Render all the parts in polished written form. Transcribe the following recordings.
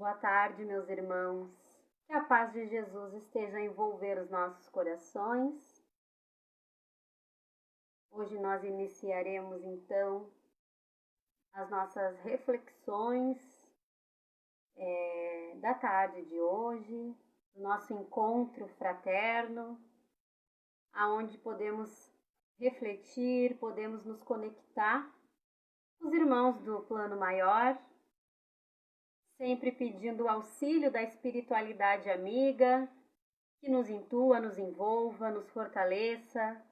Boa tarde, meus irmãos. Que a paz de Jesus esteja a envolver os nossos corações. Hoje nós iniciaremos, então, as nossas reflexões da tarde de hoje, do nosso encontro fraterno, aonde podemos refletir, podemos nos conectar com os irmãos do plano maior, sempre pedindo o auxílio da espiritualidade amiga, que nos intua, nos envolva, nos fortaleça,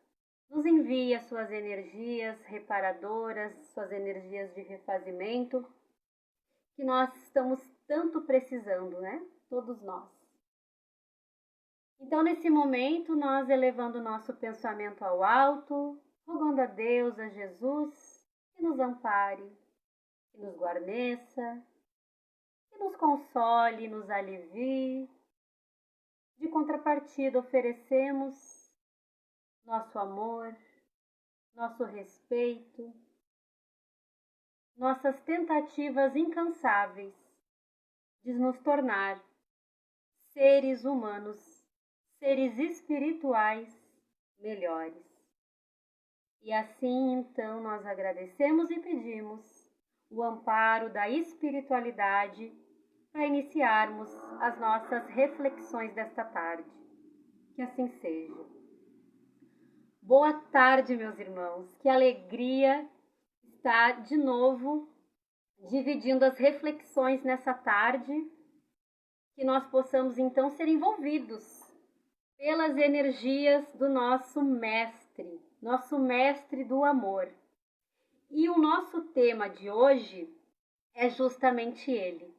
nos envie as suas energias reparadoras, suas energias de refazimento, que nós estamos tanto precisando, né? Todos nós. Então, nesse momento, nós elevando o nosso pensamento ao alto, rogando a Deus, a Jesus, que nos ampare, que nos guarneça, que nos console, nos alivie. De contrapartida, oferecemos nosso amor, nosso respeito, nossas tentativas incansáveis de nos tornar seres humanos, seres espirituais melhores. E assim, então, nós agradecemos e pedimos o amparo da espiritualidade para iniciarmos as nossas reflexões desta tarde. Que assim seja. Boa tarde, meus irmãos. Que alegria estar de novo dividindo as reflexões nessa tarde, que nós possamos então ser envolvidos pelas energias do nosso mestre do amor. E o nosso tema de hoje é justamente ele,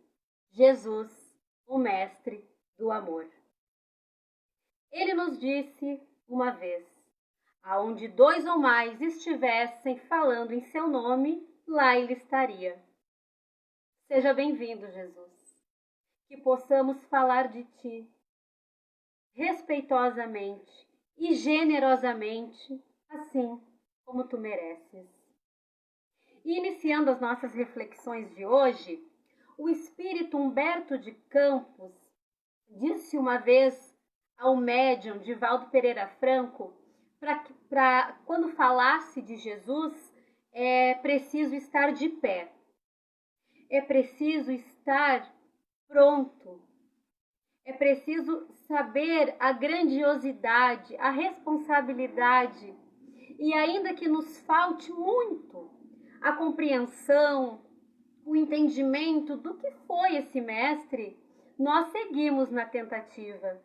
Jesus, o mestre do amor. Ele nos disse uma vez: aonde 2 ou mais estivessem falando em seu nome, lá ele estaria. Seja bem-vindo, Jesus. Que possamos falar de ti respeitosamente e generosamente, assim como tu mereces. E iniciando as nossas reflexões de hoje, o espírito Humberto de Campos disse uma vez ao médium Divaldo Pereira Franco, para quando falasse de Jesus, é preciso estar de pé. É preciso estar pronto. É preciso saber a grandiosidade, a responsabilidade, e ainda que nos falte muito a compreensão, o entendimento do que foi esse mestre, nós seguimos na tentativa.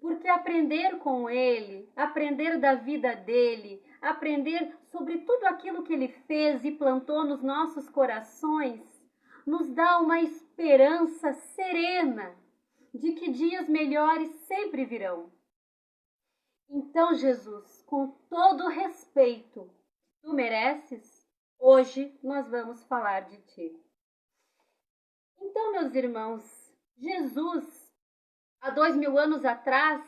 Porque aprender com ele, aprender da vida dele, aprender sobre tudo aquilo que ele fez e plantou nos nossos corações, nos dá uma esperança serena de que dias melhores sempre virão. Então, Jesus, com todo o respeito que tu mereces, hoje nós vamos falar de ti. Então, meus irmãos, Jesus, há 2000 anos atrás,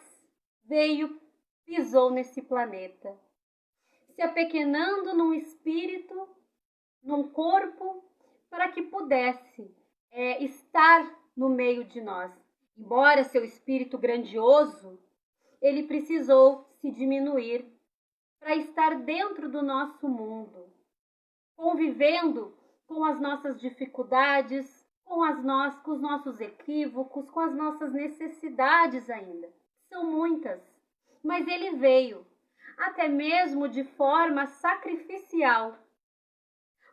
veio, pisou nesse planeta, se apequenando num espírito, num corpo, para que pudesse estar no meio de nós. Embora seu espírito grandioso, ele precisou se diminuir para estar dentro do nosso mundo, convivendo com as nossas dificuldades, com os nossos equívocos, com as nossas necessidades ainda. São muitas, mas ele veio, até mesmo de forma sacrificial,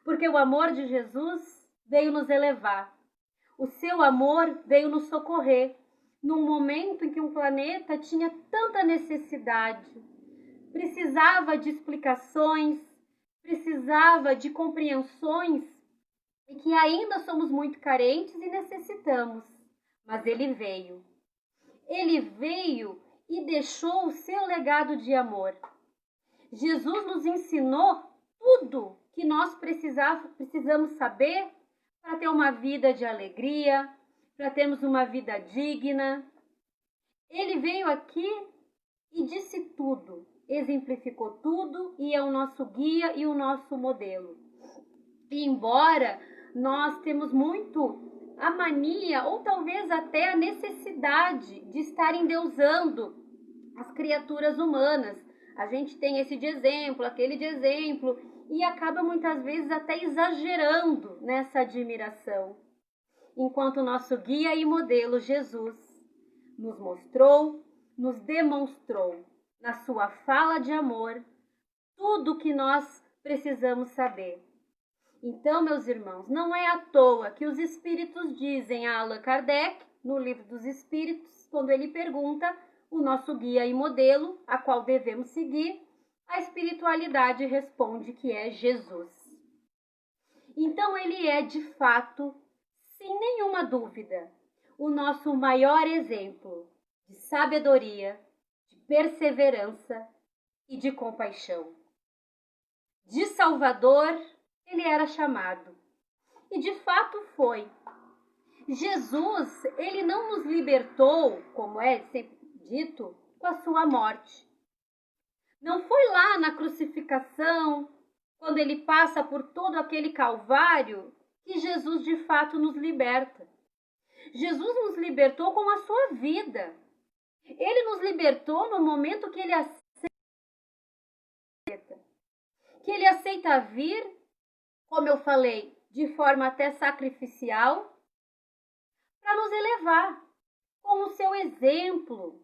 porque o amor de Jesus veio nos elevar. O seu amor veio nos socorrer num momento em que um planeta tinha tanta necessidade, precisava de explicações, precisava de compreensões e que ainda somos muito carentes e necessitamos. Mas ele veio. Ele veio e deixou o seu legado de amor. Jesus nos ensinou tudo que nós precisamos saber para ter uma vida de alegria, para termos uma vida digna. Ele veio aqui e disse tudo, exemplificou tudo e é o nosso guia e o nosso modelo. E embora nós temos muito a mania ou talvez até a necessidade de estar endeusando as criaturas humanas. A gente tem esse de exemplo, aquele de exemplo, e acaba muitas vezes até exagerando nessa admiração. Enquanto nosso guia e modelo Jesus nos mostrou, nos demonstrou, na sua fala de amor, tudo o que nós precisamos saber. Então, meus irmãos, não é à toa que os espíritos dizem a Allan Kardec, no Livro dos Espíritos, quando ele pergunta o nosso guia e modelo, a qual devemos seguir, a espiritualidade responde que é Jesus. Então, ele é, de fato, sem nenhuma dúvida, o nosso maior exemplo de sabedoria, de perseverança e de compaixão. De Salvador, ele era chamado. E de fato foi. Jesus, ele não nos libertou, como é sempre dito, com a sua morte. Não foi lá na crucificação, quando ele passa por todo aquele calvário, que Jesus de fato nos liberta. Jesus nos libertou com a sua vida. Ele nos libertou no momento que ele aceita vir, como eu falei, de forma até sacrificial, para nos elevar com o seu exemplo,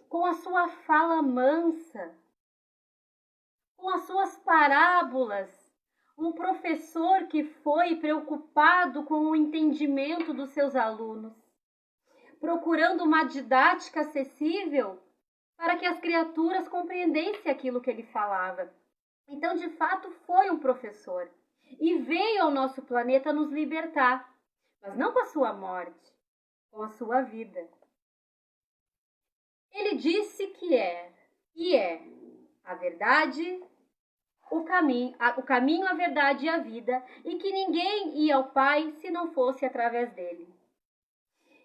com a sua fala mansa, com as suas parábolas. Um professor que foi preocupado com o entendimento dos seus alunos, procurando uma didática acessível para que as criaturas compreendessem aquilo que ele falava. Então, de fato, foi um professor e veio ao nosso planeta nos libertar, mas não com a sua morte, com a sua vida. Ele disse que é a verdade, o caminho, a verdade e a vida, e que ninguém ia ao Pai se não fosse através dele.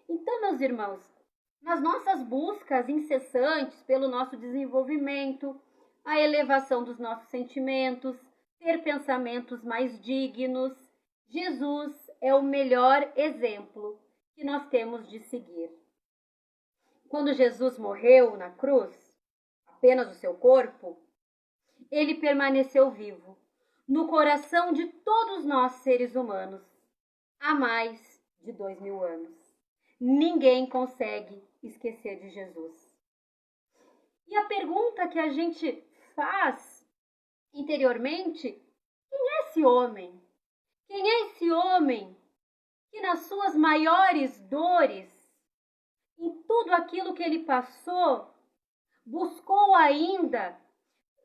Então, meus irmãos, nas nossas buscas incessantes pelo nosso desenvolvimento, a elevação dos nossos sentimentos, ter pensamentos mais dignos, Jesus é o melhor exemplo que nós temos de seguir. Quando Jesus morreu na cruz, apenas o seu corpo, ele permaneceu vivo no coração de todos nós seres humanos há mais de 2000 anos. Ninguém consegue esquecer de Jesus. E a pergunta que a gente faz interiormente: quem é esse homem? Quem é esse homem que nas suas maiores dores, em tudo aquilo que ele passou, buscou ainda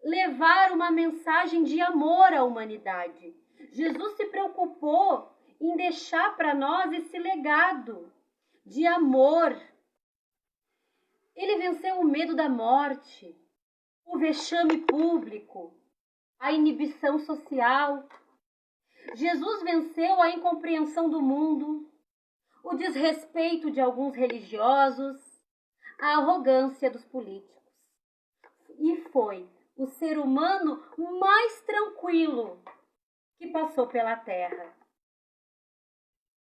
levar uma mensagem de amor à humanidade? Jesus se preocupou em deixar para nós esse legado de amor. Ele venceu o medo da morte, o vexame público, a inibição social. Jesus venceu a incompreensão do mundo, o desrespeito de alguns religiosos, a arrogância dos políticos. E foi o ser humano mais tranquilo que passou pela Terra.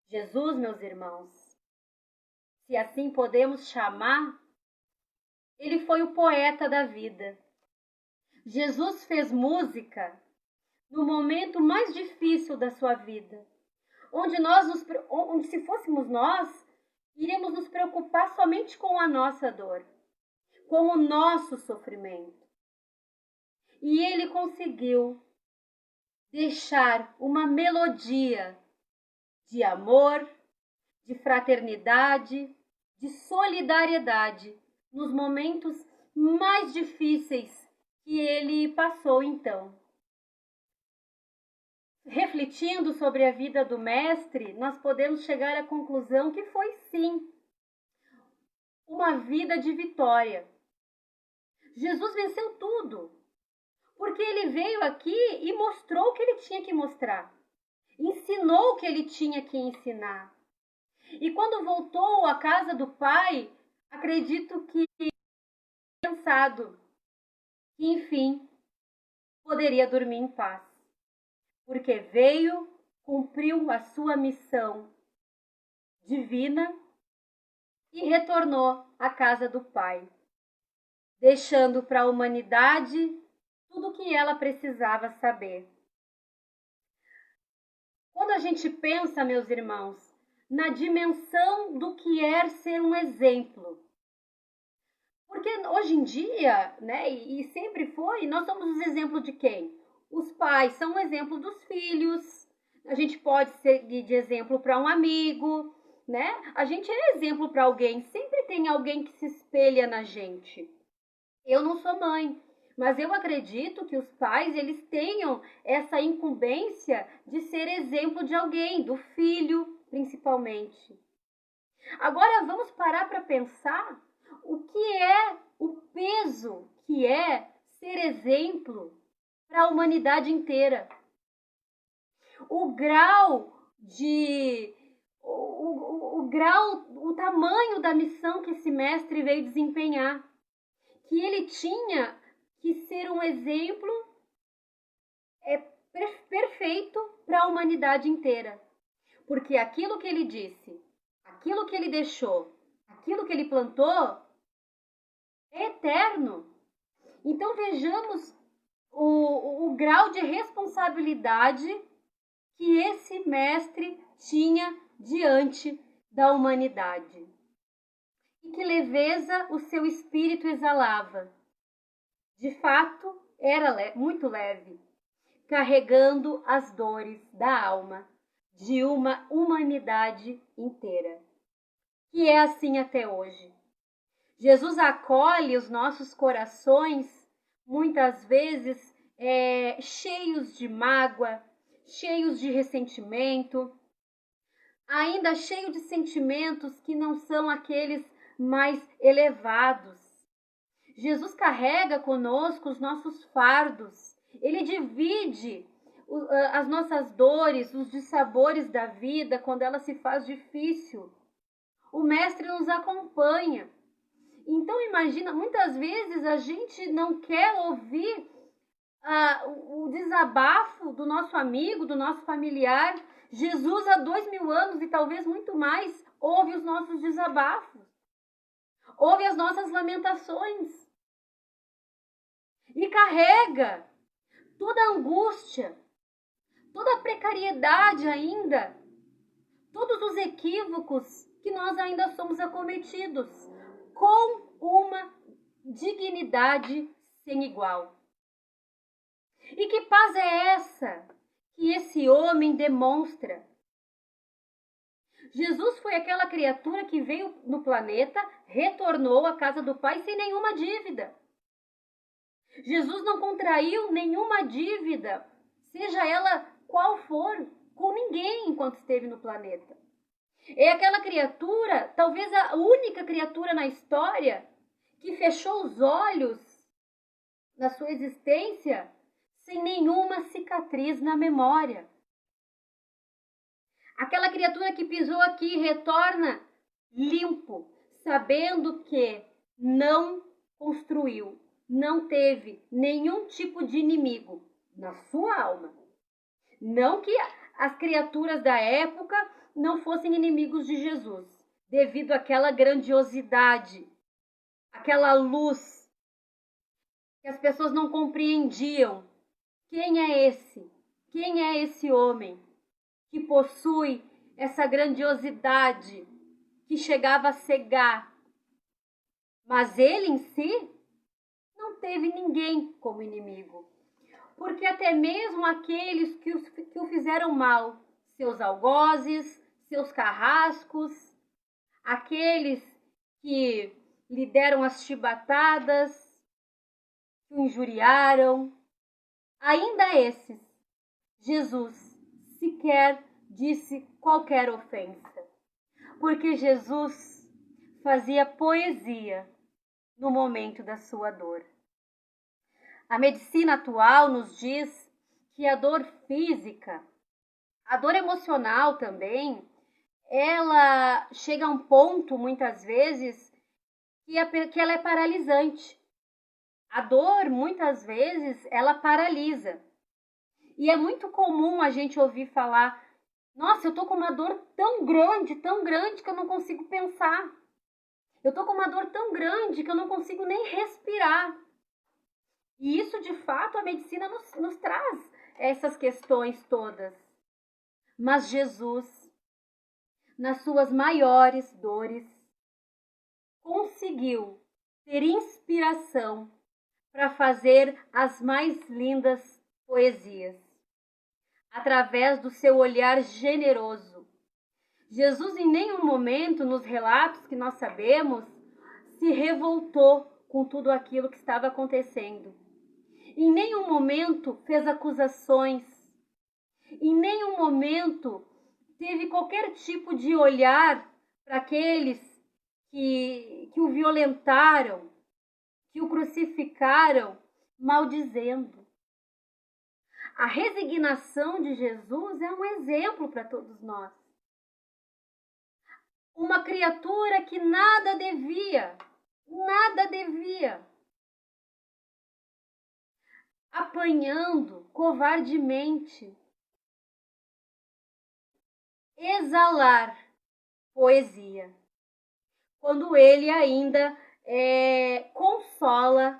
Jesus, meus irmãos, se assim podemos chamar, ele foi o poeta da vida. Jesus fez música no momento mais difícil da sua vida, onde se fôssemos nós, iríamos nos preocupar somente com a nossa dor, com o nosso sofrimento. E ele conseguiu deixar uma melodia de amor, de fraternidade, de solidariedade nos momentos mais difíceis que ele passou então. Refletindo sobre a vida do mestre, nós podemos chegar à conclusão que foi sim uma vida de vitória. Jesus venceu tudo, porque ele veio aqui e mostrou o que ele tinha que mostrar, ensinou o que ele tinha que ensinar. E quando voltou à casa do Pai, acredito que pensado que, enfim, poderia dormir em paz, porque veio, cumpriu a sua missão divina e retornou à casa do Pai, deixando para a humanidade tudo o que ela precisava saber. Quando a gente pensa, meus irmãos, na dimensão do que é ser um exemplo, porque hoje em dia, né, e sempre foi, nós somos os exemplos de quem? Os pais são um exemplo dos filhos, a gente pode seguir de exemplo para um amigo, né? A gente é exemplo para alguém, sempre tem alguém que se espelha na gente. Eu não sou mãe, mas eu acredito que os pais, eles tenham essa incumbência de ser exemplo de alguém, do filho, principalmente. Agora vamos parar para pensar o que é o peso que é ser exemplo para a humanidade inteira. O grau o tamanho da missão que esse mestre veio desempenhar, que ele tinha que ser um exemplo perfeito para a humanidade inteira. Porque aquilo que ele disse, aquilo que ele deixou, aquilo que ele plantou é eterno. Então vejamos o grau de responsabilidade que esse mestre tinha diante da humanidade. E que leveza o seu espírito exalava. De fato, era muito leve, carregando as dores da alma de uma humanidade inteira. Que é assim até hoje. Jesus acolhe os nossos corações, muitas vezes cheios de mágoa, cheios de ressentimento, ainda cheio de sentimentos que não são aqueles mais elevados. Jesus carrega conosco os nossos fardos, ele divide as nossas dores, os dissabores da vida quando ela se faz difícil. O Mestre nos acompanha. Então imagina, muitas vezes a gente não quer ouvir o desabafo do nosso amigo, do nosso familiar. Jesus há 2000 anos e talvez muito mais ouve os nossos desabafos, ouve as nossas lamentações e carrega toda a angústia, toda a precariedade ainda, todos os equívocos que nós ainda somos acometidos, com uma dignidade sem igual. E que paz é essa que esse homem demonstra? Jesus foi aquela criatura que veio no planeta, retornou à casa do Pai sem nenhuma dívida. Jesus não contraiu nenhuma dívida, seja ela qual for, com ninguém enquanto esteve no planeta. É aquela criatura, talvez a única criatura na história, que fechou os olhos na sua existência sem nenhuma cicatriz na memória. Aquela criatura que pisou aqui e retorna limpo, sabendo que não construiu, não teve nenhum tipo de inimigo na sua alma. Não que as criaturas da época não fossem inimigos de Jesus, devido àquela grandiosidade, aquela luz que as pessoas não compreendiam. Quem é esse? Quem é esse homem que possui essa grandiosidade que chegava a cegar? Mas ele em si não teve ninguém como inimigo, porque até mesmo aqueles que o fizeram mal, seus algozes, seus carrascos, aqueles que lhe deram as chibatadas, que o injuriaram, ainda esses, Jesus sequer disse qualquer ofensa, porque Jesus fazia poesia no momento da sua dor. A medicina atual nos diz que a dor física, a dor emocional também, ela chega a um ponto, muitas vezes, que ela é paralisante. A dor, muitas vezes, ela paralisa. E é muito comum a gente ouvir falar Nossa, eu tô com uma dor tão grande que eu não consigo pensar. Eu tô com uma dor tão grande que eu não consigo nem respirar. E isso, de fato, a medicina nos traz essas questões todas. Mas Jesus, nas suas maiores dores, conseguiu ter inspiração para fazer as mais lindas poesias. Através do seu olhar generoso. Jesus em nenhum momento, nos relatos que nós sabemos, se revoltou com tudo aquilo que estava acontecendo. Em nenhum momento fez acusações. Em nenhum momento teve qualquer tipo de olhar para aqueles que o violentaram, que o crucificaram, maldizendo. A resignação de Jesus é um exemplo para todos nós. Uma criatura que nada devia, apanhando covardemente, exalar poesia, quando ele ainda consola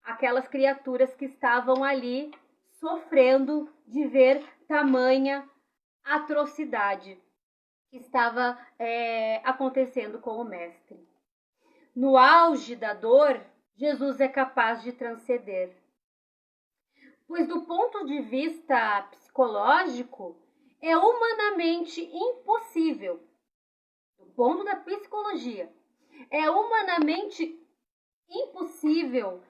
aquelas criaturas que estavam ali sofrendo de ver tamanha atrocidade que estava acontecendo com o mestre. No auge da dor, Jesus é capaz de transcender. Pois do ponto de vista psicológico, é humanamente impossível. Do ponto da psicologia, é humanamente impossível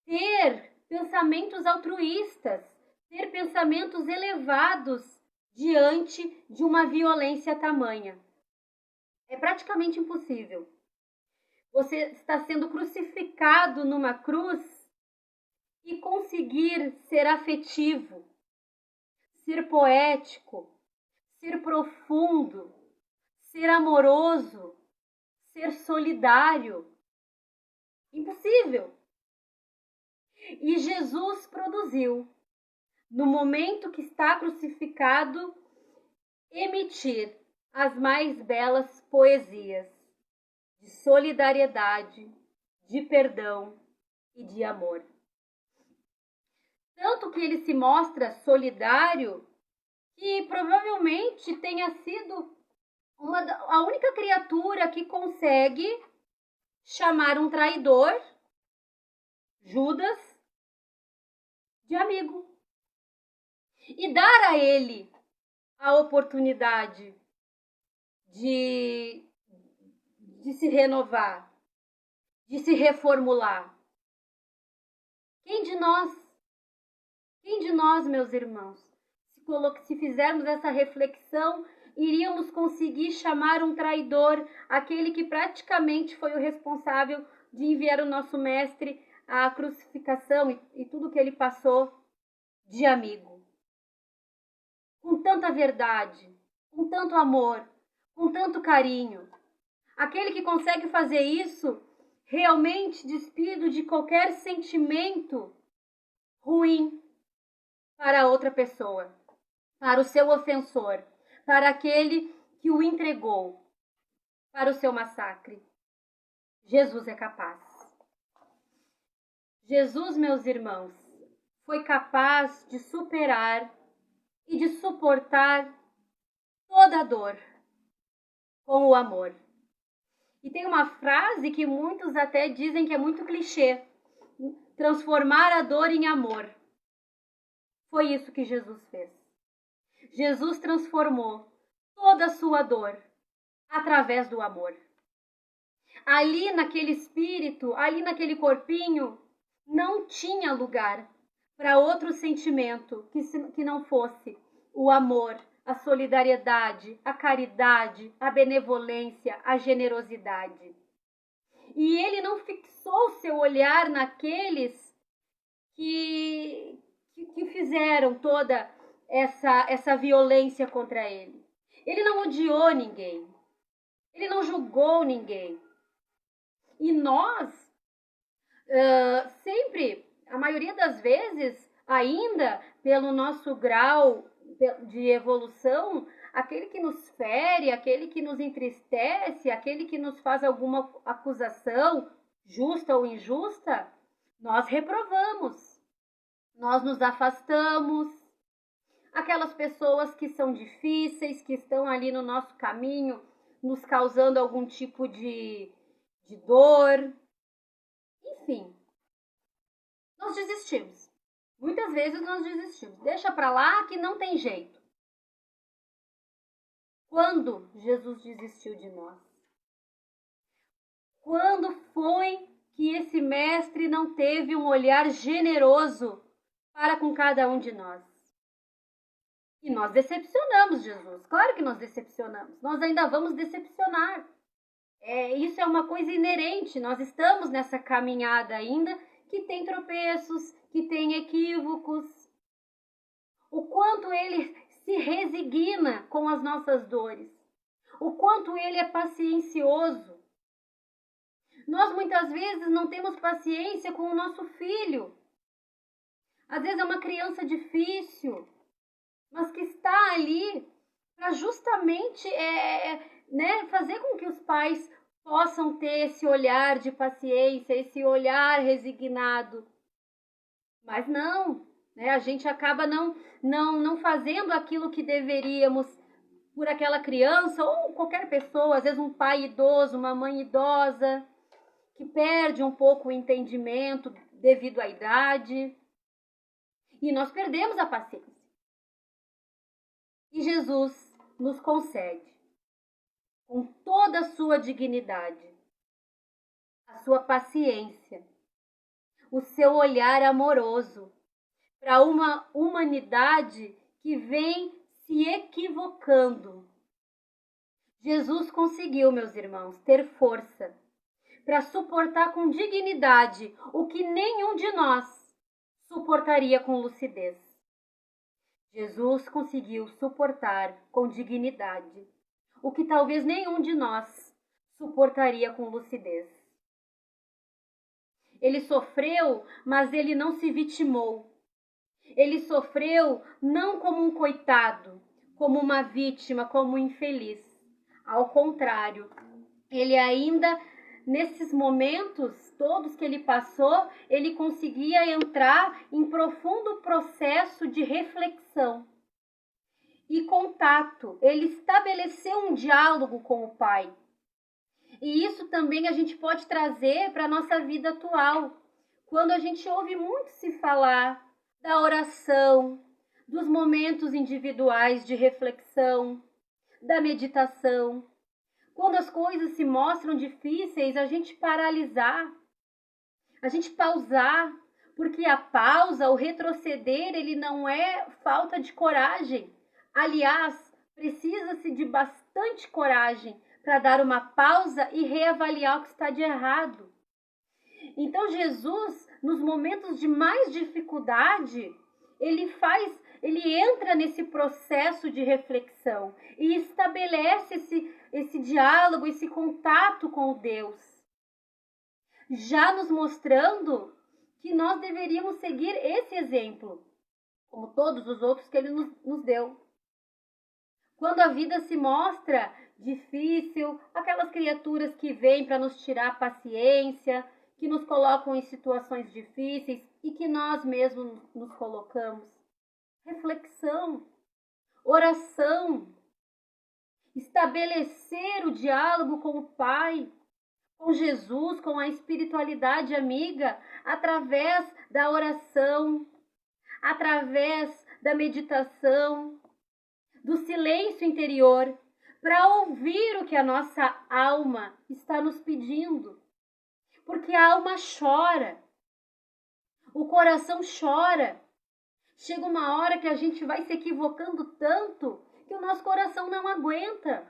ter pensamentos altruístas, ter pensamentos elevados diante de uma violência tamanha. É praticamente impossível. Você está sendo crucificado numa cruz e conseguir ser afetivo, ser poético, ser profundo, ser amoroso, ser solidário. Impossível. E Jesus produziu, no momento que está crucificado, emitir as mais belas poesias de solidariedade, de perdão e de amor. Tanto que ele se mostra solidário que provavelmente tenha sido a única criatura que consegue chamar um traidor, Judas, de amigo. E dar a ele a oportunidade de se renovar, de se reformular. Quem de nós, meus irmãos, se fizermos essa reflexão, iríamos conseguir chamar um traidor, aquele que praticamente foi o responsável de enviar o nosso mestre à crucificação e tudo que ele passou, de amigo? Com tanta verdade, com tanto amor, com tanto carinho. Aquele que consegue fazer isso realmente despido de qualquer sentimento ruim para outra pessoa, para o seu ofensor, para aquele que o entregou para o seu massacre. Jesus é capaz. Jesus, meus irmãos, foi capaz de superar e de suportar toda a dor com o amor. E tem uma frase que muitos até dizem que é muito clichê: transformar a dor em amor. Foi isso que Jesus fez. Jesus transformou toda a sua dor através do amor. Ali naquele espírito, ali naquele corpinho, não tinha lugar para outro sentimento que não fosse o amor, a solidariedade, a caridade, a benevolência, a generosidade. E ele não fixou seu olhar naqueles que fizeram toda essa violência contra ele. Ele não odiou ninguém. Ele não julgou ninguém. E nós, sempre, a maioria das vezes, ainda pelo nosso grau, de evolução, aquele que nos fere, aquele que nos entristece, aquele que nos faz alguma acusação, justa ou injusta, nós reprovamos, nós nos afastamos. Aquelas pessoas que são difíceis, que estão ali no nosso caminho, nos causando algum tipo de dor, enfim, nós desistimos. Muitas vezes nós desistimos. Deixa para lá que não tem jeito. Quando Jesus desistiu de nós? Quando foi que esse mestre não teve um olhar generoso para com cada um de nós? E nós decepcionamos Jesus. Claro que nós decepcionamos. Nós ainda vamos decepcionar. Isso é uma coisa inerente. Nós estamos nessa caminhada ainda que tem tropeços, que tem equívocos. O quanto ele se resigna com as nossas dores. O quanto ele é paciencioso. Nós muitas vezes não temos paciência com o nosso filho. Às vezes é uma criança difícil, mas que está ali para justamente fazer com que os pais possam ter esse olhar de paciência, esse olhar resignado. Mas não, a gente acaba não fazendo aquilo que deveríamos por aquela criança ou qualquer pessoa, às vezes um pai idoso, uma mãe idosa, que perde um pouco o entendimento devido à idade. E nós perdemos a paciência. E Jesus nos concede, com toda a sua dignidade, a sua paciência, o seu olhar amoroso para uma humanidade que vem se equivocando. Jesus conseguiu, meus irmãos, ter força para suportar com dignidade o que nenhum de nós suportaria com lucidez. Jesus conseguiu suportar com dignidade o que talvez nenhum de nós suportaria com lucidez. Ele sofreu, mas ele não se vitimou. Ele sofreu não como um coitado, como uma vítima, como um infeliz. Ao contrário, ele ainda, nesses momentos todos que ele passou, ele conseguia entrar em profundo processo de reflexão e contato. Ele estabeleceu um diálogo com o Pai. E isso também a gente pode trazer para a nossa vida atual. Quando a gente ouve muito se falar da oração, dos momentos individuais de reflexão, da meditação. Quando as coisas se mostram difíceis, a gente paralisar, a gente pausar, porque a pausa, o retroceder, ele não é falta de coragem. Aliás, precisa-se de bastante coragem para dar uma pausa e reavaliar o que está de errado. Então Jesus, nos momentos de mais dificuldade, ele entra nesse processo de reflexão e estabelece esse diálogo, esse contato com o Deus, já nos mostrando que nós deveríamos seguir esse exemplo, como todos os outros que ele nos deu. Quando a vida se mostra difícil, aquelas criaturas que vêm para nos tirar a paciência, que nos colocam em situações difíceis e que nós mesmos nos colocamos. Reflexão, oração, estabelecer o diálogo com o Pai, com Jesus, com a espiritualidade amiga, através da oração, através da meditação, do silêncio interior, para ouvir o que a nossa alma está nos pedindo. Porque a alma chora, o coração chora. Chega uma hora que a gente vai se equivocando tanto que o nosso coração não aguenta.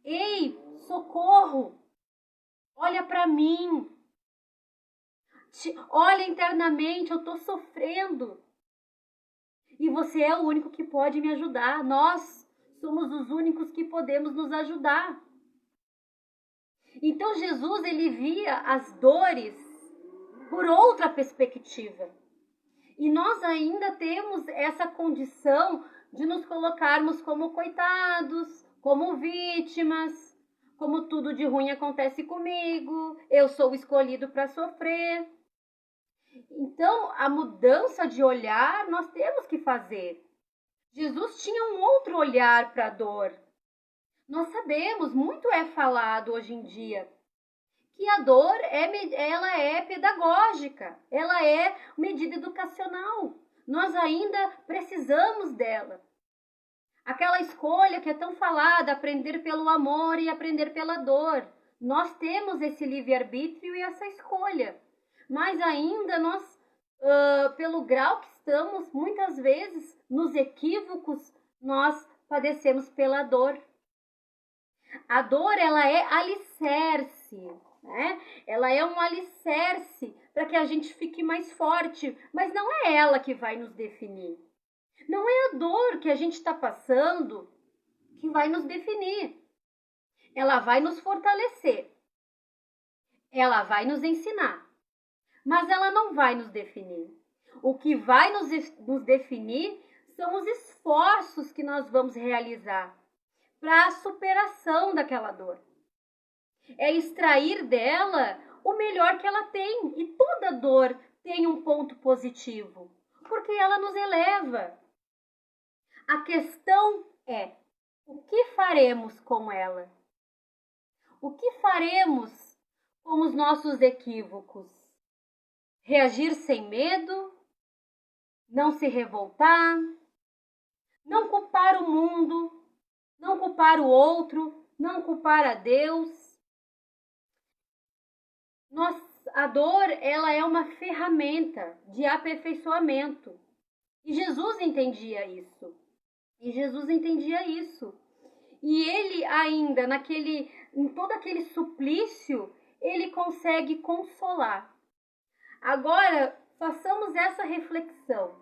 Ei, socorro! Olha para mim. Olha internamente, eu estou sofrendo. E você é o único que pode me ajudar. Nós somos os únicos que podemos nos ajudar. Então Jesus, ele via as dores por outra perspectiva. E nós ainda temos essa condição de nos colocarmos como coitados, como vítimas, como tudo de ruim acontece comigo, eu sou o escolhido para sofrer. Então, a mudança de olhar nós temos que fazer. Jesus tinha um outro olhar para a dor. Nós sabemos, muito é falado hoje em dia, que a dor ela é pedagógica, ela é medida educacional. Nós ainda precisamos dela. Aquela escolha que é tão falada, aprender pelo amor e aprender pela dor. Nós temos esse livre-arbítrio e essa escolha. Mas ainda nós, pelo grau que estamos, muitas vezes, nos equívocos, nós padecemos pela dor. A dor, ela é alicerce, né? Ela é um alicerce para que a gente fique mais forte, mas não é ela que vai nos definir. Não é a dor que a gente está passando que vai nos definir. Ela vai nos fortalecer. Ela vai nos ensinar. Mas ela não vai nos definir. O que vai nos definir são os esforços que nós vamos realizar para a superação daquela dor. É extrair dela o melhor que ela tem. E toda dor tem um ponto positivo, porque ela nos eleva. A questão é, o que faremos com ela? O que faremos com os nossos equívocos? Reagir sem medo? Não se revoltar? Não culpar o mundo? Não culpar o outro? Não culpar a Deus? A dor, ela é uma ferramenta de aperfeiçoamento. E Jesus entendia isso. E ele ainda, em todo aquele suplício, ele consegue consolar. Agora, façamos essa reflexão.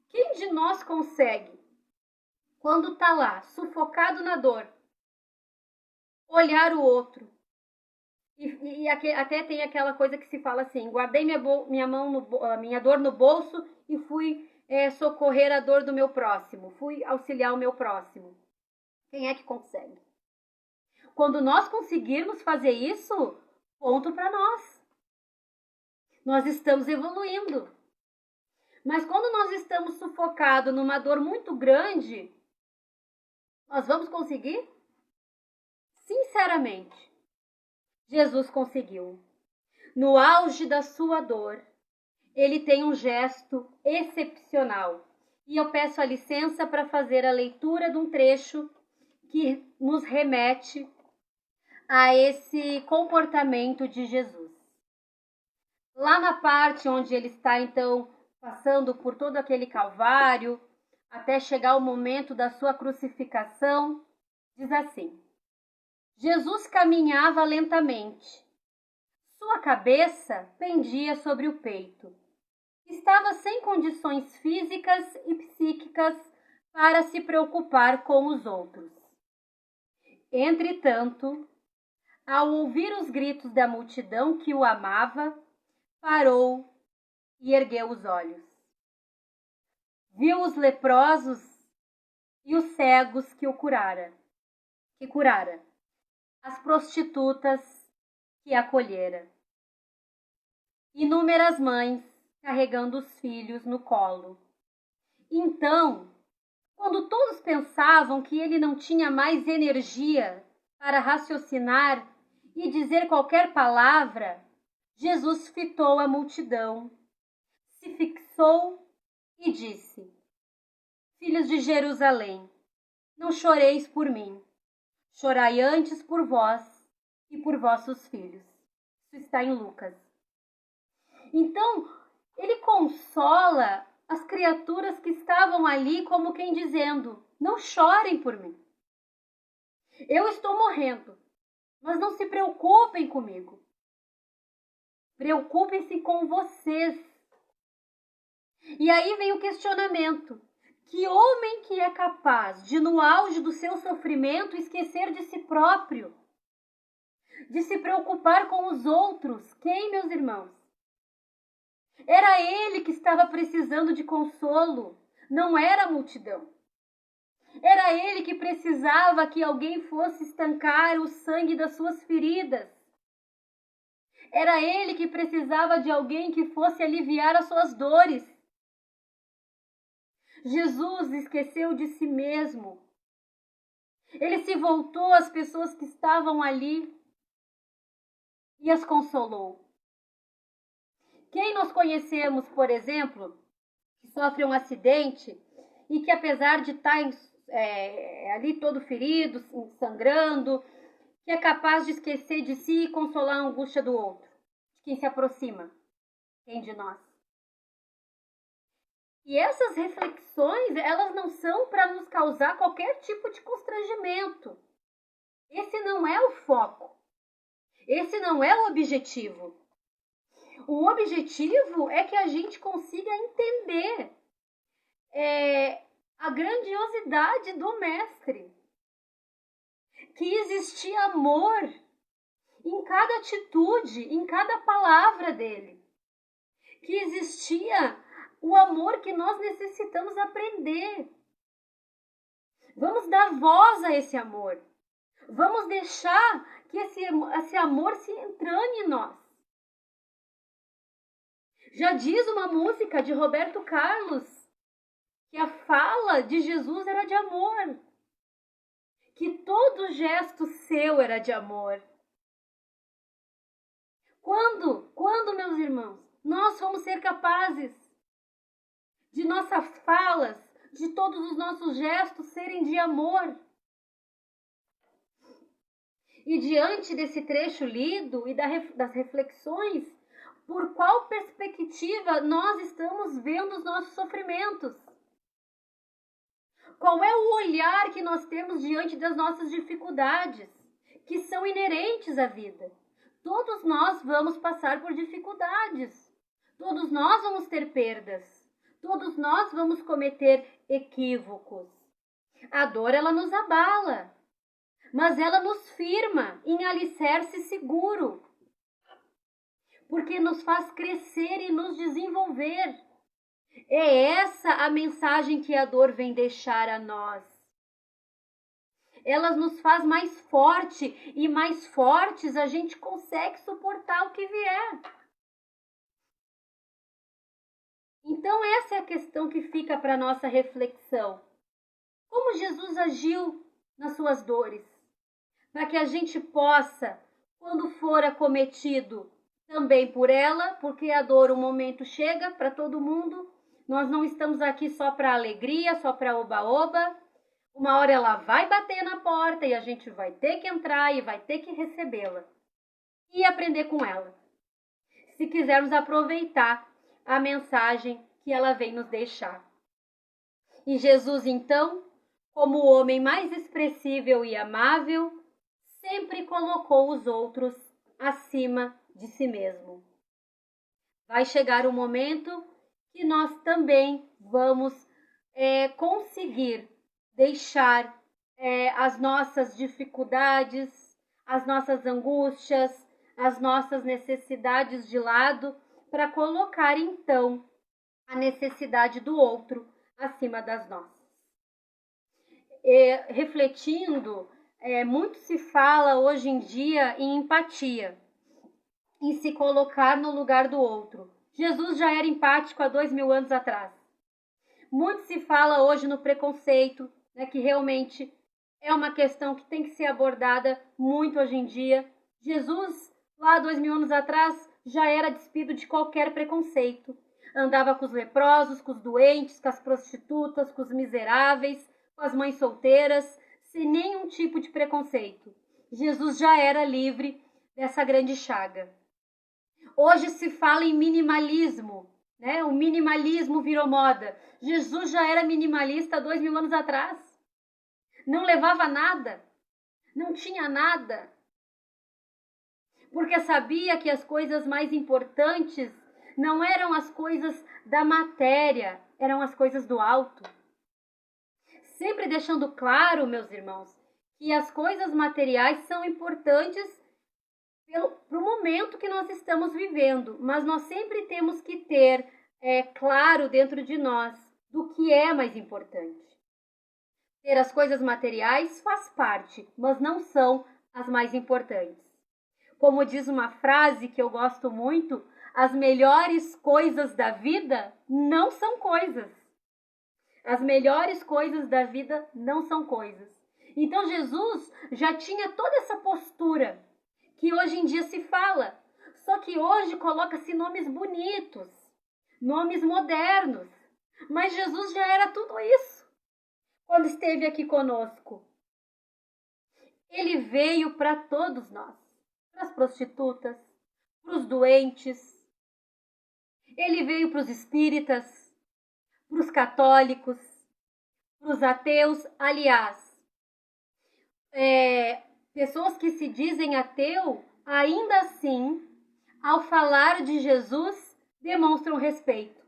Quem de nós consegue, quando está lá, sufocado na dor, olhar o outro? E até tem aquela coisa que se fala assim, guardei minha dor no bolso e fui socorrer a dor do meu próximo, fui auxiliar o meu próximo. Quem é que consegue? Quando nós conseguirmos fazer isso, ponto para nós. Nós estamos evoluindo. Mas quando nós estamos sufocados numa dor muito grande, nós vamos conseguir? Sinceramente, Jesus conseguiu. No auge da sua dor, ele tem um gesto excepcional. E eu peço a licença para fazer a leitura de um trecho que nos remete a esse comportamento de Jesus. Lá na parte onde ele está, então, passando por todo aquele calvário, até chegar o momento da sua crucificação, diz assim: Jesus caminhava lentamente. Sua cabeça pendia sobre o peito. Estava sem condições físicas e psíquicas para se preocupar com os outros. Entretanto, ao ouvir os gritos da multidão que o amava, parou e ergueu os olhos. Viu os leprosos e os cegos que curara, as prostitutas que acolhera, inúmeras mães carregando os filhos no colo. Então, quando todos pensavam que ele não tinha mais energia para raciocinar e dizer qualquer palavra, Jesus fitou a multidão, se fixou e disse: Filhos de Jerusalém, não choreis por mim, chorai antes por vós e por vossos filhos. Isso está em Lucas. Então, ele consola as criaturas que estavam ali como quem dizendo: não chorem por mim. Eu estou morrendo, mas não se preocupem comigo. Preocupem-se com vocês. E aí vem o questionamento. Que homem que é capaz de, no auge do seu sofrimento, esquecer de si próprio? De se preocupar com os outros? Quem, meus irmãos? Era ele que estava precisando de consolo, não era a multidão. Era ele que precisava que alguém fosse estancar o sangue das suas feridas. Era ele que precisava de alguém que fosse aliviar as suas dores. Jesus esqueceu de si mesmo. Ele se voltou às pessoas que estavam ali e as consolou. Quem nós conhecemos, por exemplo, que sofre um acidente e que apesar de estar ali todo ferido, sangrando, que é capaz de esquecer de si e consolar a angústia do outro, de quem se aproxima, quem de nós? E essas reflexões, elas não são para nos causar qualquer tipo de constrangimento. Esse não é o foco. Esse não é o objetivo. O objetivo é que a gente consiga entender a grandiosidade do Mestre. Que existia amor em cada atitude, em cada palavra dele. Que existia o amor que nós necessitamos aprender. Vamos dar voz a esse amor. Vamos deixar que esse amor se entranhe em nós. Já diz uma música de Roberto Carlos que a fala de Jesus era de amor. Que todo gesto seu era de amor. Quando, meus irmãos, nós vamos ser capazes de nossas falas, de todos os nossos gestos serem de amor? E diante desse trecho lido e das reflexões, por qual perspectiva nós estamos vendo os nossos sofrimentos? Qual é o olhar que nós temos diante das nossas dificuldades, que são inerentes à vida? Todos nós vamos passar por dificuldades. Todos nós vamos ter perdas. Todos nós vamos cometer equívocos. A dor, ela nos abala, mas ela nos firma em alicerce seguro, porque nos faz crescer e nos desenvolver. É essa a mensagem que a dor vem deixar a nós. Ela nos faz mais forte e mais fortes a gente consegue suportar o que vier. Então essa é a questão que fica para nossa reflexão. Como Jesus agiu nas suas dores? Para que a gente possa, quando for acometido também por ela, porque a dor, um momento chega para todo mundo. Nós não estamos aqui só para alegria, só para oba-oba. Uma hora ela vai bater na porta e a gente vai ter que entrar e vai ter que recebê-la. E aprender com ela. Se quisermos aproveitar a mensagem que ela vem nos deixar. E Jesus, então, como o homem mais expressível e amável, sempre colocou os outros acima de si mesmo. Vai chegar um momento que nós também vamos conseguir deixar as nossas dificuldades, as nossas angústias, as nossas necessidades de lado, para colocar então a necessidade do outro acima das nossas. Refletindo, muito se fala hoje em dia em empatia, em se colocar no lugar do outro. Jesus já era empático há 2000 anos atrás. Muito se fala hoje no preconceito, né, que realmente é uma questão que tem que ser abordada muito hoje em dia. Jesus, lá 2000 anos atrás, já era despido de qualquer preconceito. Andava com os leprosos, com os doentes, com as prostitutas, com os miseráveis, com as mães solteiras, sem nenhum tipo de preconceito. Jesus já era livre dessa grande chaga. Hoje se fala em minimalismo, né? O minimalismo virou moda. Jesus já era minimalista há 2000 anos atrás. Não levava nada, não tinha nada. Porque sabia que as coisas mais importantes não eram as coisas da matéria, eram as coisas do alto. Sempre deixando claro, meus irmãos, que as coisas materiais são importantes para o momento que nós estamos vivendo, mas nós sempre temos que ter claro dentro de nós do que é mais importante. Ter as coisas materiais faz parte, mas não são as mais importantes. Como diz uma frase que eu gosto muito, as melhores coisas da vida não são coisas. As melhores coisas da vida não são coisas. Então Jesus já tinha toda essa postura que hoje em dia se fala. Só que hoje coloca-se nomes bonitos, nomes modernos. Mas Jesus já era tudo isso quando esteve aqui conosco. Ele veio para todos nós, para as prostitutas, para os doentes. Ele veio para os espíritas, para os católicos, para os ateus. Aliás, pessoas que se dizem ateu, ainda assim, ao falar de Jesus, demonstram respeito.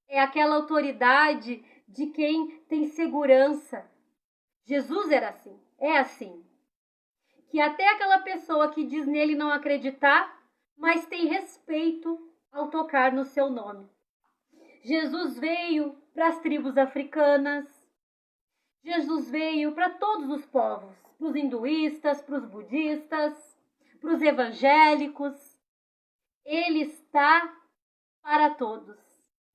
É aquela autoridade de quem tem segurança. Jesus era assim, é assim. Que até aquela pessoa que diz nele não acreditar, mas tem respeito ao tocar no seu nome. Jesus veio para as tribos africanas. Jesus veio para todos os povos, para os hinduístas, para os budistas, para os evangélicos. Ele está para todos.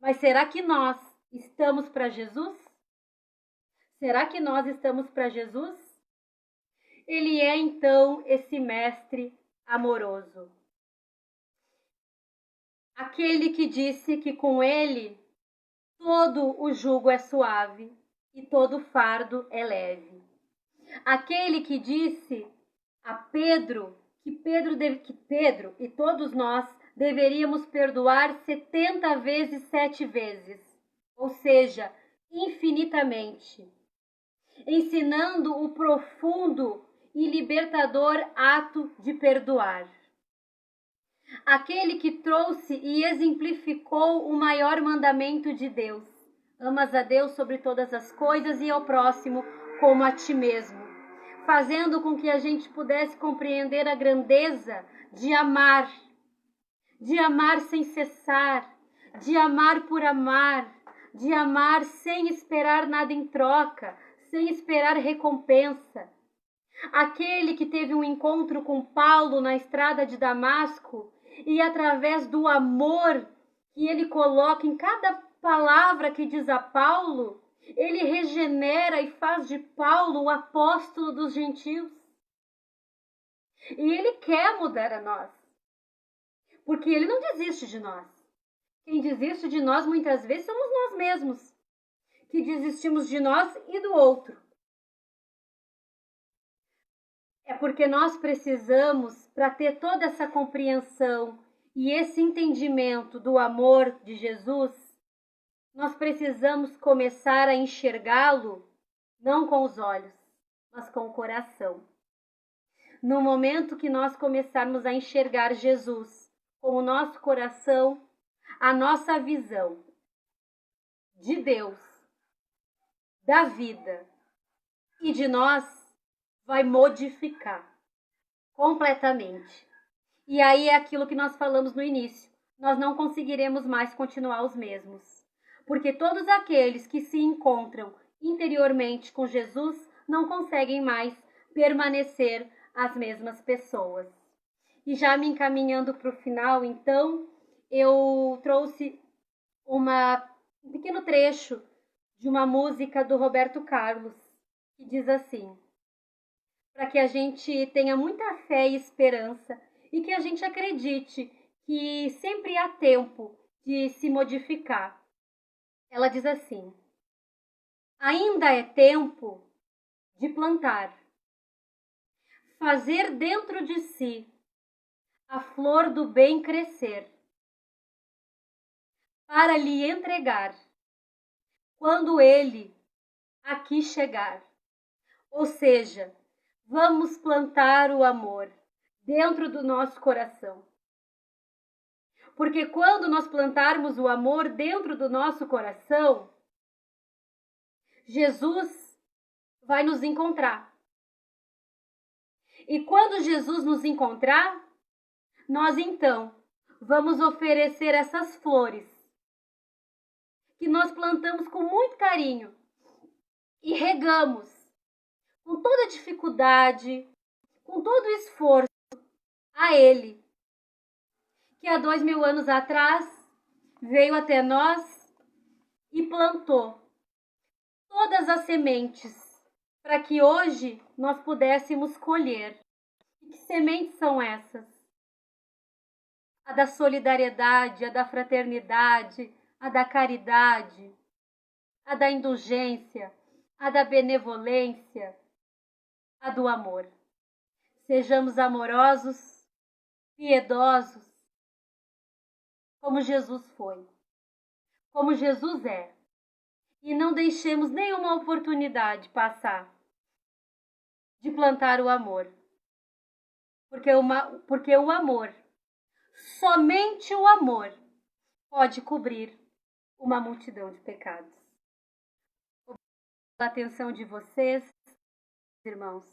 Mas será que nós estamos para Jesus? Será que nós estamos para Jesus? Ele é, então, esse mestre amoroso. Aquele que disse que com ele todo o jugo é suave e todo fardo é leve. Aquele que disse a Pedro que Pedro e todos nós deveríamos perdoar 70 vezes 7 vezes, ou seja, infinitamente, ensinando o profundo e libertador ato de perdoar. Aquele que trouxe e exemplificou o maior mandamento de Deus: amas a Deus sobre todas as coisas e ao próximo como a ti mesmo, fazendo com que a gente pudesse compreender a grandeza de amar sem cessar, de amar por amar, de amar sem esperar nada em troca, sem esperar recompensa. Aquele que teve um encontro com Paulo na estrada de Damasco e através do amor que ele coloca em cada palavra que diz a Paulo, ele regenera e faz de Paulo o apóstolo dos gentios. E ele quer mudar a nós, porque ele não desiste de nós. Quem desiste de nós muitas vezes somos nós mesmos, que desistimos de nós e do outro. É porque nós precisamos, para ter toda essa compreensão e esse entendimento do amor de Jesus, nós precisamos começar a enxergá-lo não com os olhos, mas com o coração. No momento que nós começarmos a enxergar Jesus com o nosso coração, a nossa visão de Deus, da vida e de nós vai modificar completamente. E aí é aquilo que nós falamos no início. Nós não conseguiremos mais continuar os mesmos. Porque todos aqueles que se encontram interiormente com Jesus não conseguem mais permanecer as mesmas pessoas. E já me encaminhando para o final, então, eu trouxe um pequeno trecho de uma música do Roberto Carlos, que diz assim: para que a gente tenha muita fé e esperança e que a gente acredite que sempre há tempo de se modificar. Ela diz assim: ainda é tempo de plantar, fazer dentro de si a flor do bem crescer, para lhe entregar quando ele aqui chegar. Ou seja, vamos plantar o amor dentro do nosso coração. Porque quando nós plantarmos o amor dentro do nosso coração, Jesus vai nos encontrar. E quando Jesus nos encontrar, nós então vamos oferecer essas flores que nós plantamos com muito carinho e regamos com toda dificuldade, com todo o esforço a Ele, que há 2000 anos atrás veio até nós e plantou todas as sementes para que hoje nós pudéssemos colher. E que sementes são essas? A da solidariedade, a da fraternidade, a da caridade, a da indulgência, a da benevolência, a do amor. Sejamos amorosos, piedosos, como Jesus foi, como Jesus é. E não deixemos nenhuma oportunidade passar de plantar o amor. Porque o amor, somente o amor, pode cobrir uma multidão de pecados. Obrigada pela atenção de vocês, irmãos,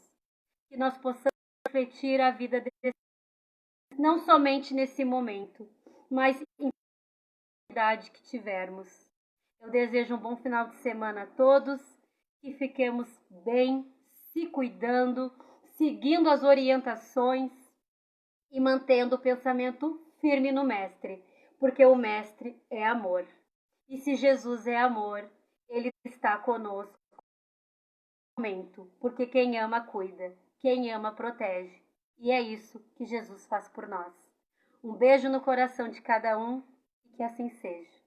que nós possamos refletir a vida deles, não somente nesse momento, mas em cada oportunidade que tivermos. Eu desejo um bom final de semana a todos, que fiquemos bem, se cuidando, seguindo as orientações e mantendo o pensamento firme no Mestre, porque o Mestre é amor. E se Jesus é amor, Ele está conosco no momento, porque quem ama cuida, quem ama protege. E é isso que Jesus faz por nós. Um beijo no coração de cada um e que assim seja.